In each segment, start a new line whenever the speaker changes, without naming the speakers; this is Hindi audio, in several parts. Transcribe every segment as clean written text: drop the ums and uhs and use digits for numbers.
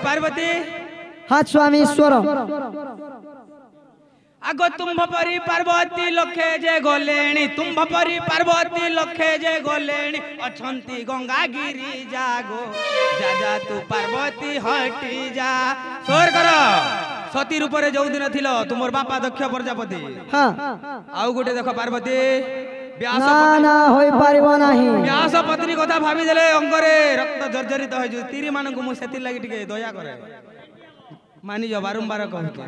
पार्वती
हाँ स्वामी ईश्वर
आगो तुम्भ परी पार्वती लखे जे गोलेणी तुम्भ परी पार्वती लखे जे गोलेणी अछंती गंगा गिरी जागो जा जा तू पार्वती हटी जा स्वर कर सती रूप रे जो दिन थिलो तुमर बापा दक्ष प्रजापति
हाँ
आउ गोटे देखो पार्वती
ना ना होई पारिबो नाही
व्यास पत्नी कथा भाबी देले अंगरे रक्त जर्जरित होय जो तीरी मानन को मु सेति लागि टिके दया करे मानी जो बारंबार कहके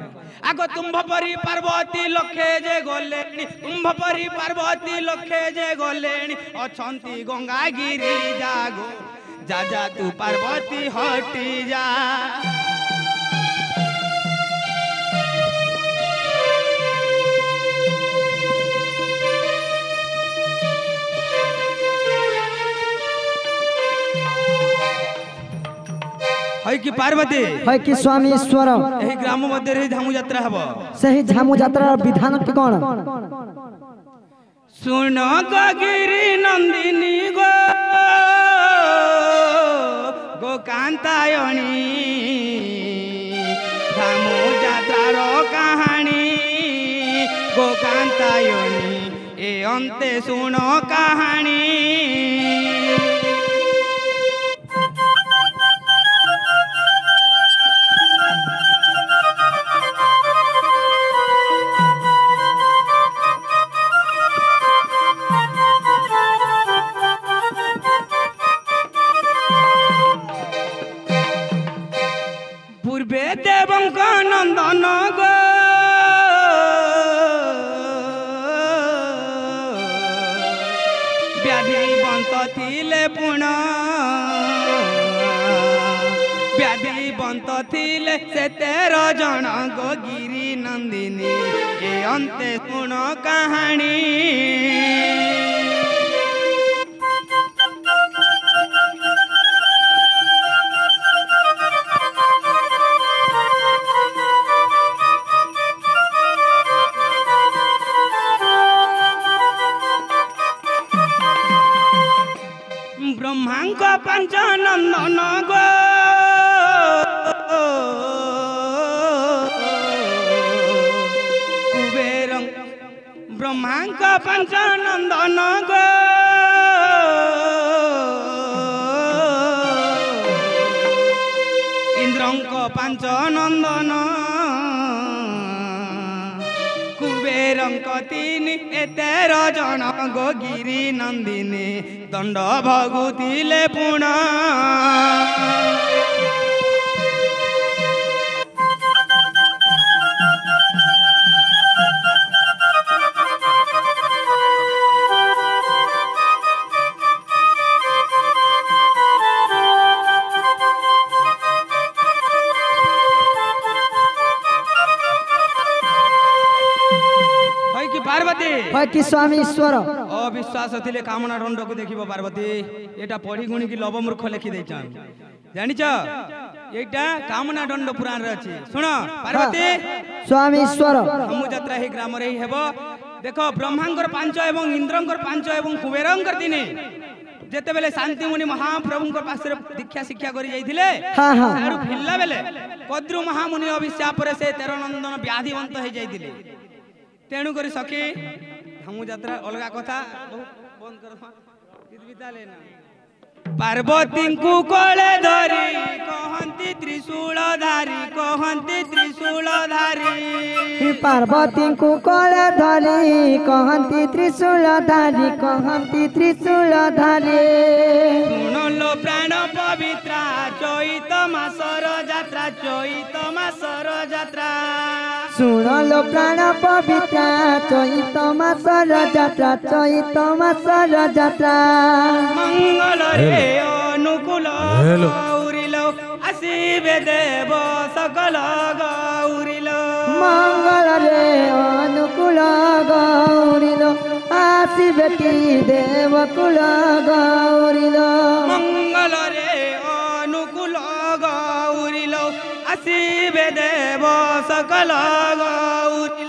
आगो तुम्भ परी पार्वती लखे जे गोलेणी तुम्भ परी पार्वती लखे जे गोलेणी अछंती गंगा गिरी जागो जा जा तू पार्वती हटी जा है कि पार्वती
है कि स्वामी ईश्वर
एही ग्राम मध्य रे झामु यात्रा हबो
सही झामु यात्रा विधान के कोन
सुन गिरी नंदिनी गो गो कांतायणी झामु यात्रा रो कहानी गो कांतायणी ए अंते सुन कहानी पूर्वे देवं का नंदन गो व्याधि बंत थिले पुण व्याधि बंत थिले से 13 जन गो गिरी नंदिनी ए अंते सुन कहानी ब्रह्मांक पंच नंदन गो कुबेर ब्रह्मांक पंच नंदन गो इंद्रंक पंच नंदन कुबेरंक 3 ए 13 जन गो गिरी नंदिनी दंड भगुतिले पुण पार्वती
है कि स्वामी ईश्वर
अविश्वास थिले कामना दंड को देखिबो पार्वती एटा पढ़ी गुणी की लव मूर्ख लिखि दैछन जानिछ एटा कामना दंड पुराण रे अछि सुन पार्वती
स्वामी ईश्वर
हमु यात्रा हे ग्राम रे हेबो देखो ब्रह्मांकर 5 एवं इंद्रंकर 5 एवं कुबेरंकर 3 जेते बेले शांति मुनि महाप्रभुंकर पास रे दीक्षा शिक्षा करि जाइथिले
हां हां
सारू फिल्ला बेले कद्रु महामुनि अभिशाप रे से 13 नंदन व्याधिवंत हे जाइथिले तेणु करी सखी हमु यात्रा अलगा कथा बंद कर पार्वती को कोले धरी कहंती त्रिशूलधारी
पार्वती को कोले धरी कहंती त्रिशूलधारी
सुन लो प्राण पवित्रा चैत मासर यात्रा
सुन लो प्राण पवित्रा चैत मासर यात्रा
मंगल रे अनुकूल गौरीलो आसीबे देव सकल गौरीलो
मंगल रे अनुकूल गौरीलो आसीबे देव कुल गौरीलो
मंगल रे अनुकूल गौरीलो आसीबे देव सकल गौरी